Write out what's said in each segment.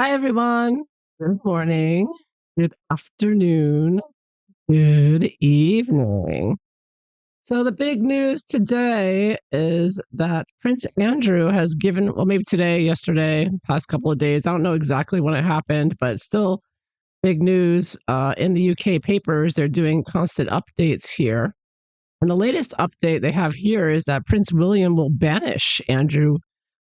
Hi, everyone. Good morning, good afternoon, good evening. So, the big news today is that Prince Andrew has given, well, maybe today, yesterday, past couple of days. I don't know exactly when it happened, but it's still big news in the UK papers. They're doing constant updates here. And the latest update they have here is that Prince William will banish Andrew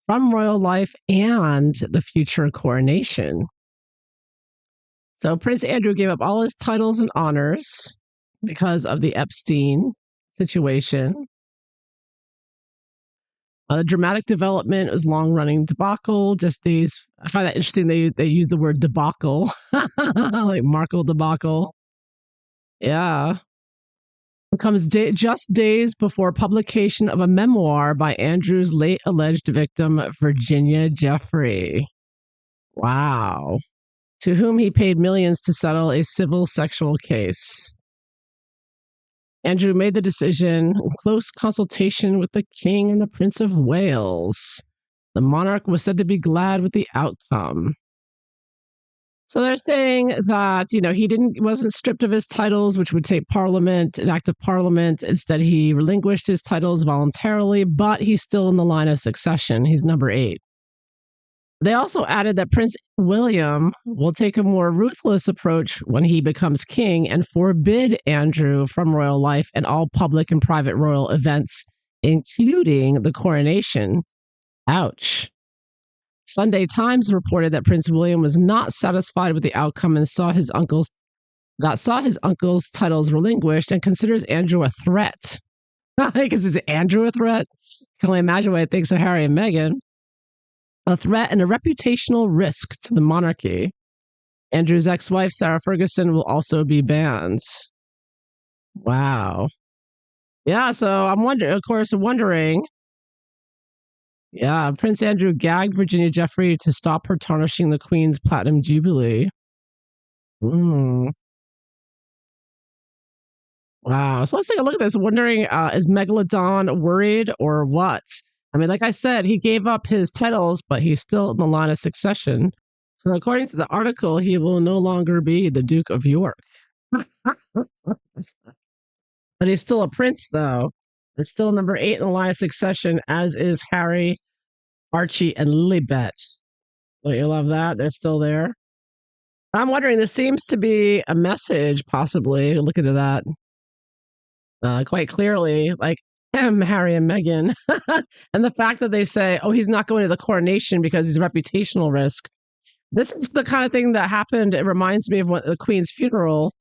from royal life and the future coronation. So Prince Andrew gave up all his titles and honors because of the Epstein situation. A dramatic development was long running debacle. Just these, I find that interesting. They use the word debacle, like Markle debacle. Yeah, it comes just days before publication of a memoir by Andrew's late alleged victim, Virginia Jeffrey. Wow, to whom he paid millions to settle a civil sexual case. Andrew made the decision in close consultation with the King and the Prince of Wales. The monarch was said to be glad with the outcome. So they're saying that, he wasn't stripped of his titles, which would take Parliament, an act of Parliament. Instead, he relinquished his titles voluntarily, but he's still in the line of succession. He's number 8. They also added that Prince William will take a more ruthless approach when he becomes king and forbid Andrew from royal life and all public and private royal events, including the coronation. Ouch. Sunday Times reported that Prince William was not satisfied with the outcome and saw his uncle's titles relinquished and considers Andrew a threat. Because is Andrew a threat? Can only imagine what he thinks of Harry and Meghan. A threat and a reputational risk to the monarchy. Andrew's ex-wife, Sarah Ferguson, will also be banned. Wow. Yeah, so I'm wondering. Yeah, Prince Andrew gagged Virginia Jeffrey to stop her tarnishing the Queen's Platinum Jubilee. Wow. So let's take a look at this. Wondering, is Megalodon worried or what? I mean, like I said, he gave up his titles, but he's still in the line of succession. So according to the article, he will no longer be the Duke of York. But he's still a prince, though. It's still number 8 in the line of succession, as is Harry, Archie, and Lilibet. Don't you love that? They're still there. I'm wondering, this seems to be a message, possibly. Look into that. Quite clearly, like, Harry and Meghan. And the fact that they say, oh, he's not going to the coronation because he's a reputational risk. This is the kind of thing that happened. It reminds me of the Queen's funeral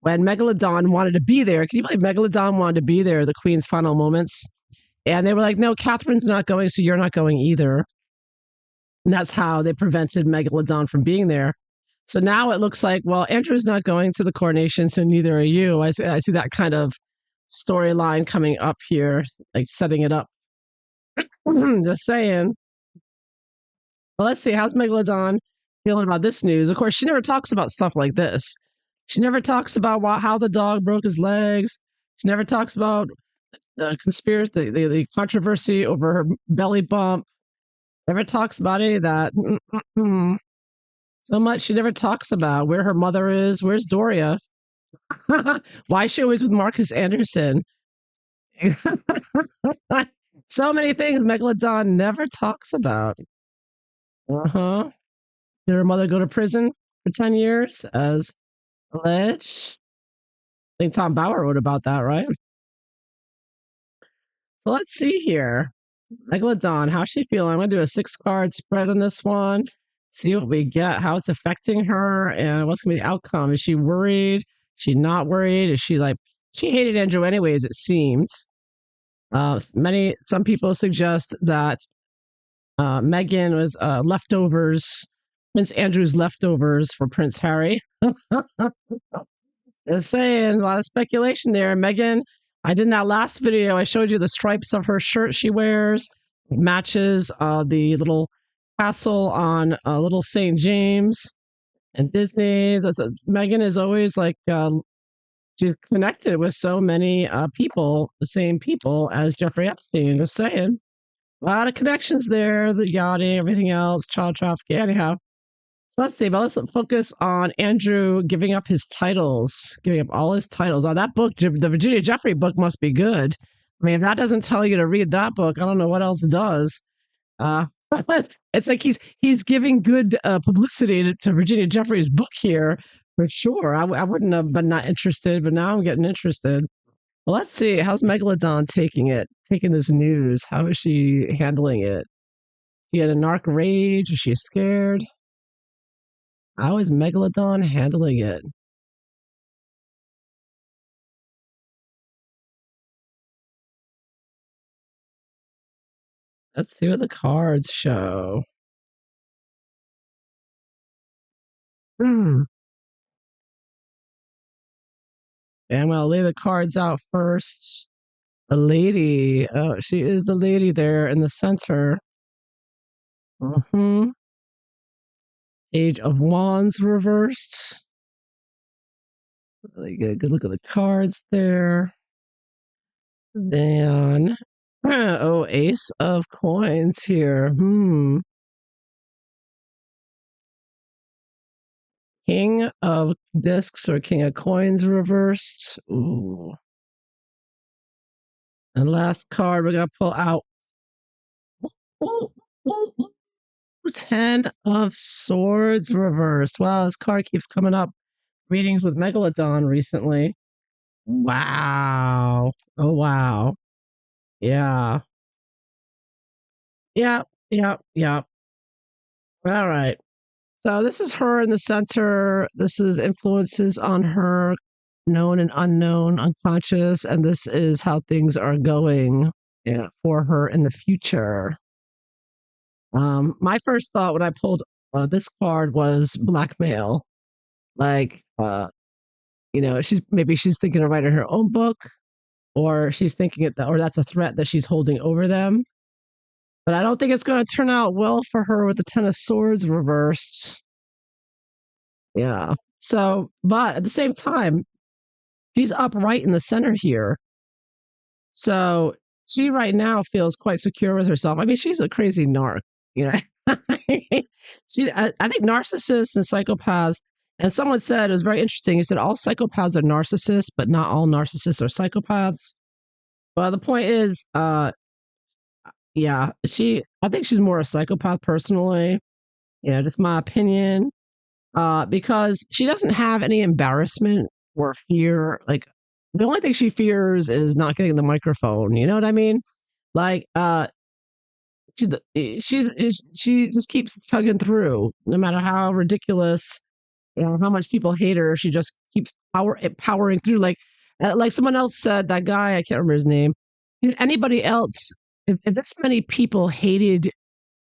when Megalodon wanted to be there. Can you believe Megalodon wanted to be there, the Queen's final moments? And they were like, no, Catherine's not going, so you're not going either. And that's how they prevented Megalodon from being there. So now it looks like, well, Andrew's not going to the coronation, so neither are you. I see that kind of storyline coming up here, like setting it up. Just saying. Well, let's see. How's Megalodon feeling about this news? Of course, she never talks about stuff like this. She never talks about how the dog broke his legs. She never talks about the conspiracy, the controversy over her belly bump. Never talks about any of that. So much she never talks about where her mother is. Where's Doria? Why is she always with Marcus Anderson? So many things Megalodon never talks about. Did her mother go to prison for 10 years as alleged? I think Tom Bauer wrote about that, right? So let's see here. Megalodon, how's she feeling? I'm going to do a 6-card spread on this one. See what we get, how it's affecting her, and what's going to be the outcome. Is she worried? Is she not worried? Is she like, she hated Andrew anyways, it seems. Some people suggest that Meghan was leftovers, Prince Andrew's leftovers for Prince Harry. Just saying, a lot of speculation there. Meghan, I did in that last video, I showed you the stripes of her shirt she wears. It matches the little castle on Little St. James and Disney's. Meghan is always like, she's connected with so many people, the same people as Jeffrey Epstein. Just saying. A lot of connections there, the yachting, everything else, child trafficking. Anyhow, So let's see, but let's focus on Andrew giving up his titles, giving up all his titles. Oh, that book, the Virginia Jeffrey book, must be good. I mean, if that doesn't tell you to read that book, I don't know what else does. Uh, it's like he's giving good publicity to Virginia Jeffrey's book here for sure. I wouldn't have been not interested, but now I'm getting interested. Well, let's see. How's Megalodon taking this news? How is she handling it? She had a narc rage. Is she scared? How is Megalodon handling it? Let's see what the cards show. Hmm. And I'm gonna lay the cards out first. A lady. Oh, she is the lady there in the center. Hmm. Age of Wands reversed. Really good. Good look at the cards there. Then, oh, Ace of Coins here. King of Discs or King of Coins reversed. Ooh. And last card we're going to pull out. Ooh, ooh, ooh. 10 of Swords reversed. Wow, this card keeps coming up. Readings with Megalodon recently. Wow. Oh, wow. Yeah. Yep. Yep. Yep. All right. So this is her in the center. This is influences on her, known and unknown, unconscious, and this is how things are going, yeah, for her in the future. My first thought when I pulled this card was blackmail. Like, she's thinking of writing her own book, or she's thinking or that's a threat that she's holding over them. But I don't think it's going to turn out well for her with the Ten of Swords reversed. Yeah. So, but at the same time, she's up right in the center here. So she right now feels quite secure with herself. I mean, she's a crazy narc, you know. I think narcissists and psychopaths, and someone said it was very interesting. He said all psychopaths are narcissists, but not all narcissists are psychopaths. Well, the point is, yeah, I think she's more a psychopath personally. Just my opinion. Because she doesn't have any embarrassment or fear. Like the only thing she fears is not getting the microphone. You know what I mean? Like she just keeps chugging through, no matter how ridiculous, how much people hate her. She just keeps powering through. Like someone else said, that guy I can't remember his name. Anybody else, if this many people hated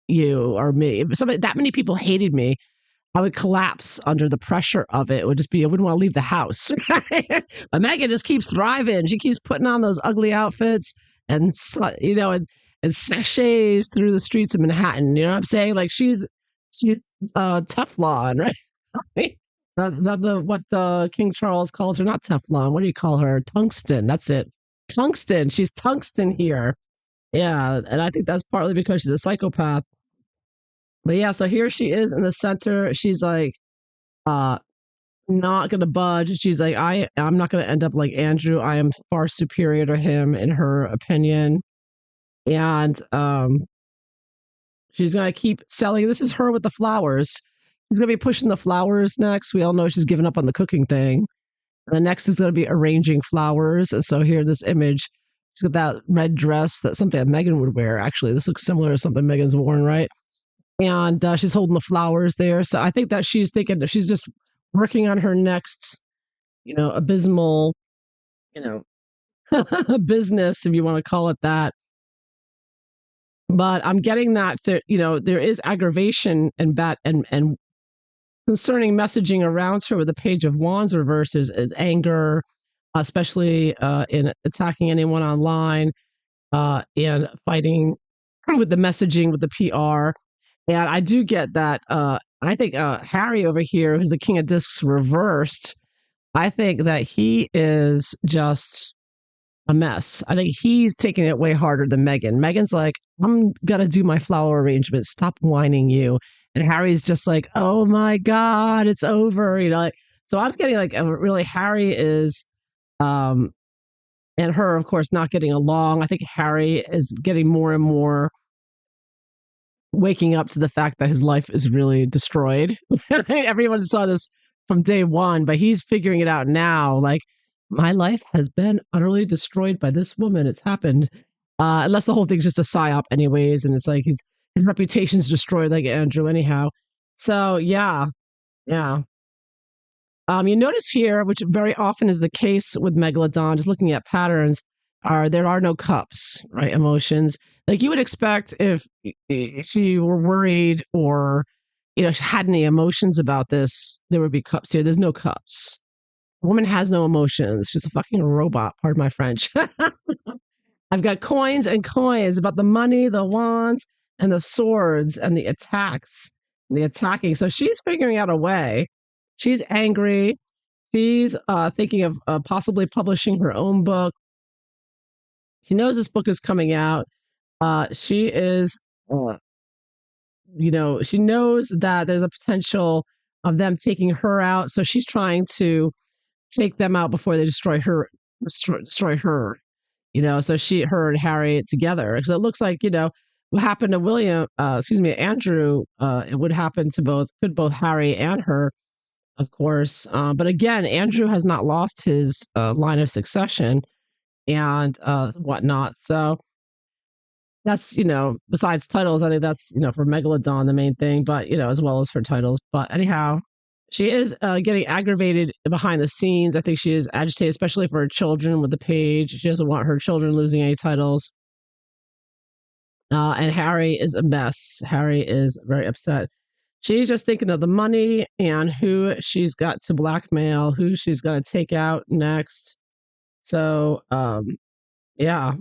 you or me, if somebody that many people hated me, I would collapse under the pressure of it. It would just be, I wouldn't want to leave the house. But Megan just keeps thriving. She keeps putting on those ugly outfits and sachets through the streets of Manhattan. You know what I'm saying? Like she's Teflon, right? Is that what King Charles calls her? Not Teflon. What do you call her? Tungsten. That's it. Tungsten. She's tungsten here. Yeah, and I think that's partly because she's a psychopath. But yeah, so here she is in the center. She's like, uh, not gonna budge. She's like, I'm not gonna end up like Andrew. I am far superior to him in her opinion. And she's gonna keep selling. This is her with the flowers. She's gonna be pushing the flowers next. We all know she's given up on the cooking thing. And the next is gonna be arranging flowers. And so here, this image, she's got that red dress, that's something that Megan would wear. Actually, this looks similar to something Megan's worn, right? And she's holding the flowers there. So I think that she's thinking that she's just working on her next, abysmal, you know, business, if you want to call it that. But I'm getting that there is aggravation and and concerning messaging around her with the Page of Wands reverses is anger, especially in attacking anyone online and fighting with the messaging with the PR. And I do get that. I think Harry over here, who's the King of Discs reversed, I think that he is just a mess. I think he's taking it way harder than Meghan. Meghan's like, I'm going to do my flower arrangement. Stop whining you. And Harry's just like, oh my God, it's over. Like, so I'm getting like, really, Harry is, um, and her, of course, not getting along. I think Harry is getting more and more waking up to the fact that his life is really destroyed. Everyone saw this from day one, but he's figuring it out now. Like, my life has been utterly destroyed by this woman. It's happened. Unless the whole thing's just a psyop, anyways, and it's like his reputation's destroyed, like Andrew, anyhow. So yeah, yeah. You notice here, which very often is the case with Megalodon, just looking at patterns, are there are no cups, right? Emotions. Like you would expect if she were worried or she had any emotions about this, there would be cups here. There's no cups. A woman has no emotions. She's a fucking robot. Pardon my French. I've got coins and coins about the money, the wands, and the swords and the attacks, and the attacking. So she's figuring out a way. She's angry. She's thinking of possibly publishing her own book. She knows this book is coming out. She is, she knows that there's a potential of them taking her out. So she's trying to take them out before they destroy her. So her and Harry together, because it looks like what happened to Andrew. It would happen to both Harry and her, of course. But again, Andrew has not lost his line of succession and whatnot. So that's besides titles, I think that's for Megalodon the main thing, but as well as her titles. But anyhow, she is getting aggravated behind the scenes. I think she is agitated, especially for her children with the page. She doesn't want her children losing any titles. And Harry is a mess. Harry is very upset. She's just thinking of the money and who she's got to blackmail, who she's going to take out next. So, yeah.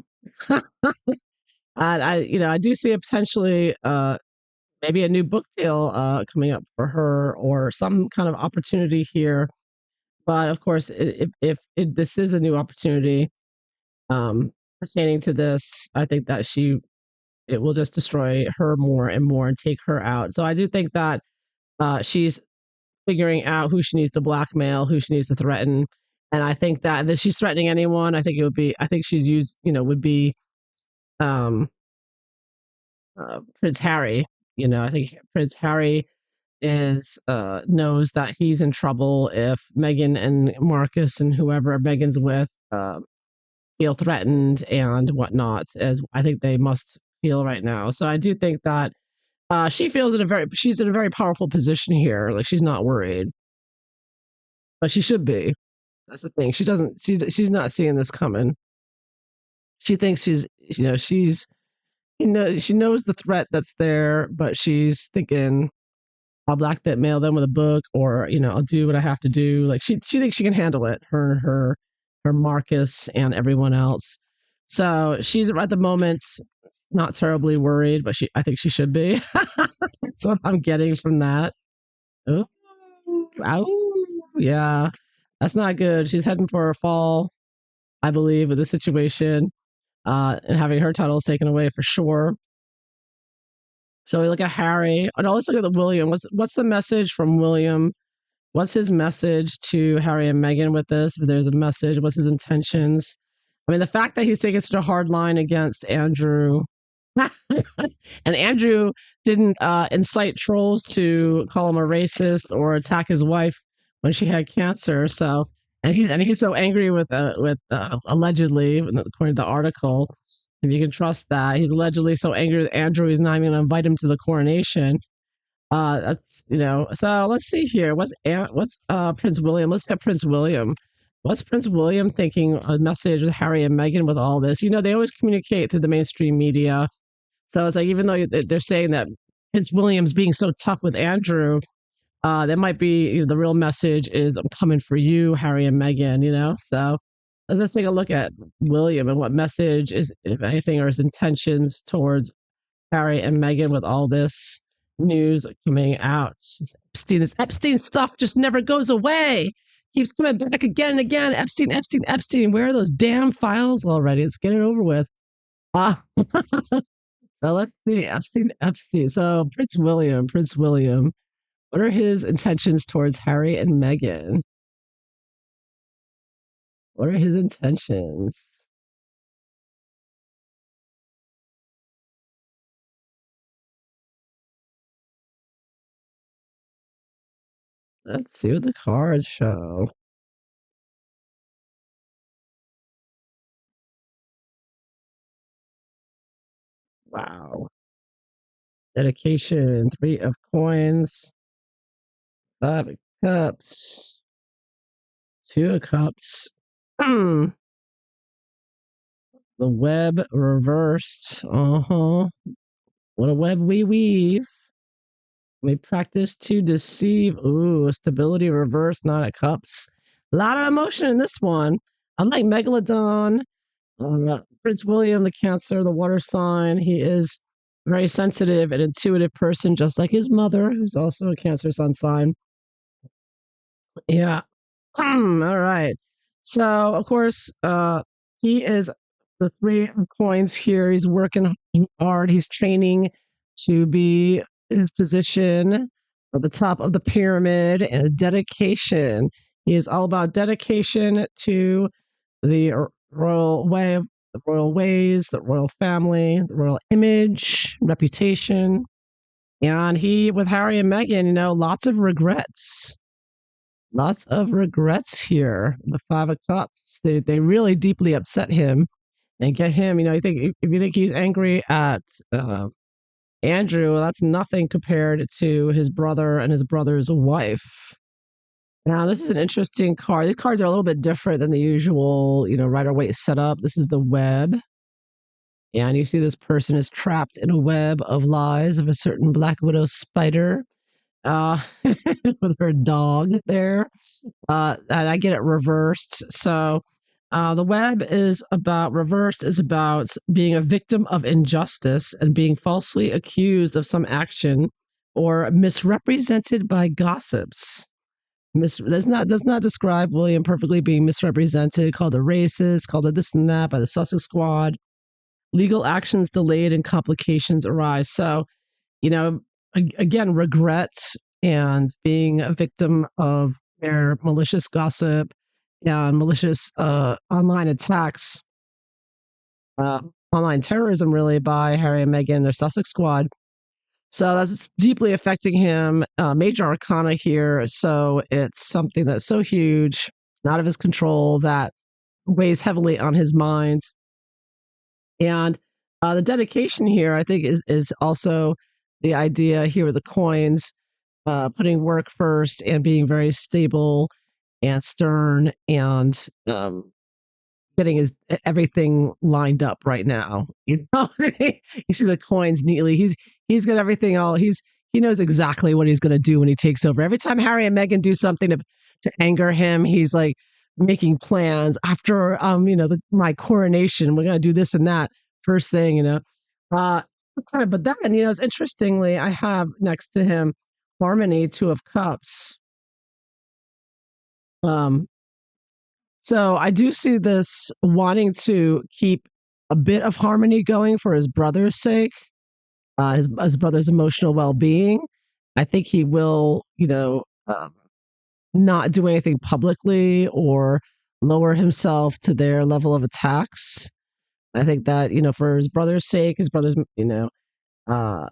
And I do see a potentially maybe a new book deal coming up for her or some kind of opportunity here. But of course, if this is a new opportunity pertaining to this, I think that it will just destroy her more and more and take her out. So I do think that she's figuring out who she needs to blackmail, who she needs to threaten. And I think that if she's threatening anyone, I think she's would be um, Prince Harry. I think Prince Harry is knows that he's in trouble if Meghan and Marcus and whoever Meghan's with feel threatened and whatnot, as I think they must feel right now. So I do think that she's in a very powerful position here. Like she's not worried, but she should be. That's the thing. She's not seeing this coming. She thinks she knows the threat that's there, but she's thinking I'll blackmail them with a book, or I'll do what I have to do. Like she thinks she can handle it. Her Marcus and everyone else. So she's at the moment not terribly worried, but I think she should be. That's what I'm getting from that. Oh, ow, yeah, that's not good. She's heading for a fall, I believe, with the situation, and having her titles taken away for sure. So we look at Harry. Oh, no, let's look at the William. What's the message from William? What's his message to Harry and Meghan with this? If there's a message, what's his intentions? I mean, the fact that he's taking such a hard line against Andrew, and Andrew didn't incite trolls to call him a racist or attack his wife when she had cancer. So, and he's so angry with allegedly, according to the article, if you can trust that, he's allegedly so angry with Andrew, he's not even going to invite him to the coronation. That's So let's see here. What's Prince William? Let's get Prince William. What's Prince William thinking? A message with Harry and Meghan with all this. They always communicate through the mainstream media. So it's like even though they're saying that Prince William's being so tough with Andrew, that might be the real message is I'm coming for you, Harry and Meghan. So let's take a look at William and what message is, if anything, or his intentions towards Harry and Meghan with all this news coming out. This Epstein stuff just never goes away. Keeps coming back again and again. Epstein. Where are those damn files already? Let's get it over with. So let's see. Epstein. So Prince William. What are his intentions towards Harry and Meghan? What are his intentions? Let's see what the cards show. Wow. Dedication, three of coins, five of cups, two of cups. the web reversed. Uh-huh. What a web we weave. We practice to deceive. Ooh, stability reversed, not at cups. A lot of emotion in this one. Unlike Megalodon, Prince William, the Cancer, the water sign, he is a very sensitive and intuitive person, just like his mother, who's also a Cancer sun sign. Yeah. All right. So, of course, he is the three of coins here. He's working hard. He's training to be his position at the top of the pyramid and dedication. He is all about dedication to the royal way, the royal ways, the royal family, the royal image, reputation. And he, with Harry and Meghan, lots of regrets. Lots of regrets here. The Five of Cups. They really deeply upset him and get him. I think if you think he's angry at Andrew, well, that's nothing compared to his brother and his brother's wife. Now, this is an interesting card. These cards are a little bit different than the usual, Rider Waite setup. This is the web. And you see this person is trapped in a web of lies of a certain Black Widow spider uh, with her dog there. And I get it reversed. So the web is about reversed is about being a victim of injustice and being falsely accused of some action or misrepresented by gossips. Does not describe William perfectly being misrepresented, called a racist, called a this and that by the Sussex squad. Legal actions delayed and complications arise. So, you know, again, regret and being a victim of their malicious gossip and malicious online attacks, uh, online terrorism, really, by Harry and Meghan, their Sussex squad. So that's deeply affecting him. Major arcana here. So it's something that's so huge, not of his control, that weighs heavily on his mind. And the dedication here, I think, is also the idea here with the coins, putting work first and being very stable and stern and getting his everything lined up right now. You see the coins neatly. He's got everything all. He knows exactly what he's going to do when he takes over. Every time Harry and Meghan do something to anger him, he's like making plans after my coronation. We're going to do this and that first thing. Uh, but then it's interestingly, I have next to him Harmony, Two of Cups. Um, so I do see this wanting to keep a bit of harmony going for his brother's sake, his brother's emotional well being. I think he will, not do anything publicly or lower himself to their level of attacks. I think that, for his brother's sake, his brother's, uh,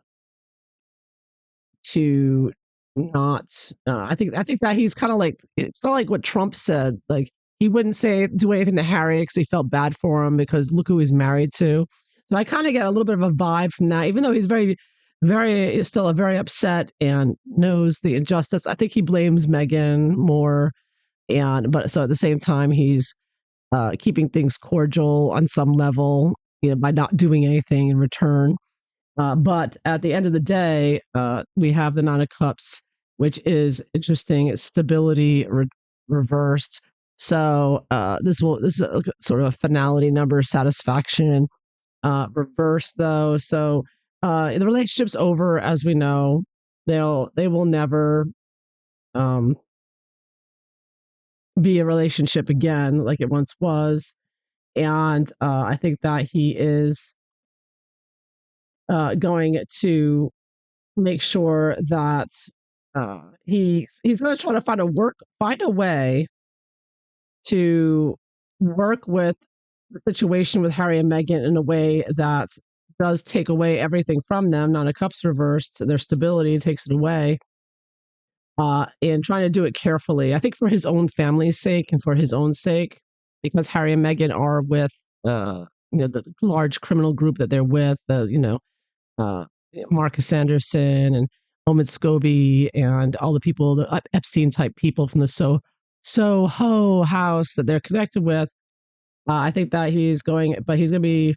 to not I think that he's kind of like it's kind of like what Trump said, like he wouldn't do anything to Harry because he felt bad for him because look who he's married to. So I kind of get a little bit of a vibe from that, even though he's very still a very upset and knows the injustice. I think he blames Meghan more, and but so at the same time he's keeping things cordial on some level, by not doing anything in return. But at the end of the day, we have the Nine of Cups, which is interesting. It's stability reversed. So this is a sort of a finality number, satisfaction. Reversed though, so the relationship's over, as we know. They will never um, be a relationship again like it once was, and I think that he is going to make sure that he's going to try to find a way to work with the situation with Harry and Meghan in a way that does take away everything from them. Nine of Cups reversed, their stability takes it away, and trying to do it carefully. I think for his own family's sake and for his own sake, because Harry and Meghan are with, the large criminal group that they're with, uh, Marcus Sanderson and Omid Scobie and all the people, the Epstein type people from the Soho house that they're connected with. I think that but he's going to be.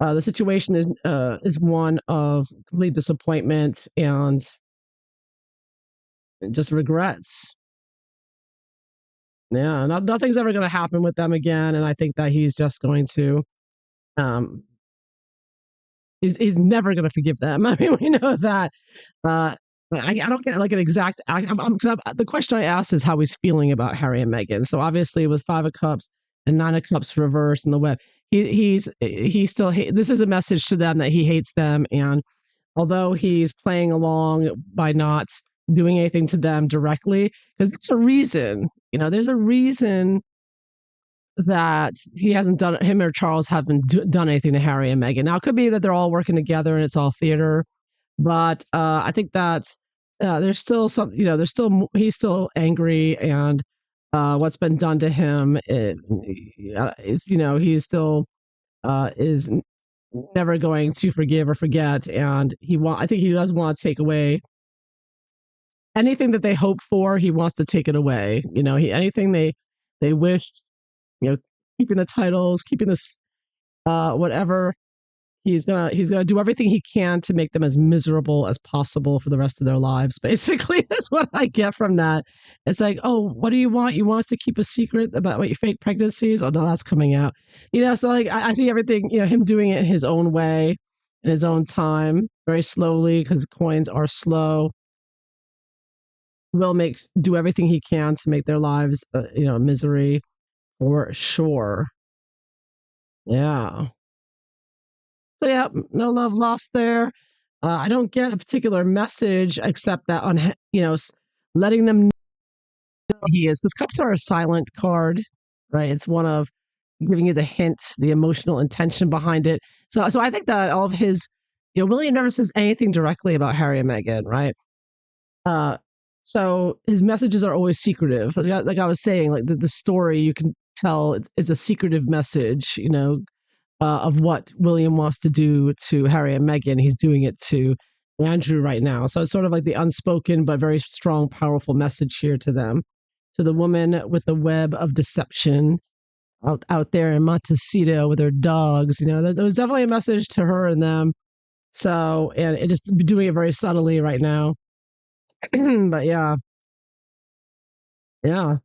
The situation is one of complete disappointment and just regrets. Yeah, nothing's ever going to happen with them again, and I think that he's just going to. Um, he's never going to forgive them. I mean, we know that. Uh, I don't get like an exact. The question I asked is how he's feeling about Harry and Meghan. So obviously, with Five of Cups and Nine of Cups reversed in the web, he still this is a message to them that he hates them, and although he's playing along by not doing anything to them directly, because there's a reason that him or Charles haven't done anything to Harry and Meghan. Now, it could be that they're all working together and it's all theater, but I think that there's still he's still angry, and what's been done to him he still is never going to forgive or forget, and I think he does want to take away anything that they hope for. He wants to take it away. Anything they wish, you know, keeping the titles, keeping this whatever. He's gonna do everything he can to make them as miserable as possible for the rest of their lives. Basically, that's what I get from that. It's like, oh, what do you want? You want us to keep a secret about what your fake pregnancies? Oh no, that's coming out. So like I see everything. Him doing it in his own way, in his own time, very slowly because coins are slow. Will do everything he can to make their lives, misery for sure. Yeah. So yeah, no love lost there. I don't get a particular message except that letting them know he is, because cups are a silent card, right? It's one of giving you the hints, the emotional intention behind it. So I think that all of his, William never says anything directly about Harry and Meghan, right? Uh, so his messages are always secretive. Like I was saying, like the story you can tell is a secretive message, of what William wants to do to Harry and Meghan. He's doing it to Andrew right now. So it's sort of like the unspoken but very strong, powerful message here to them, to the woman with the web of deception out there in Montecito with her dogs. There was definitely a message to her and them. So, and it just doing it very subtly right now. But yeah, yeah,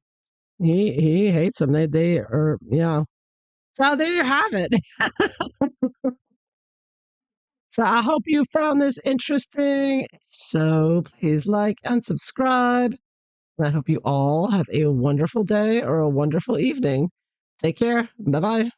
he hates them. They are, yeah. So there you have it. So I hope you found this interesting. So please like and subscribe. And I hope you all have a wonderful day or a wonderful evening. Take care. Bye bye.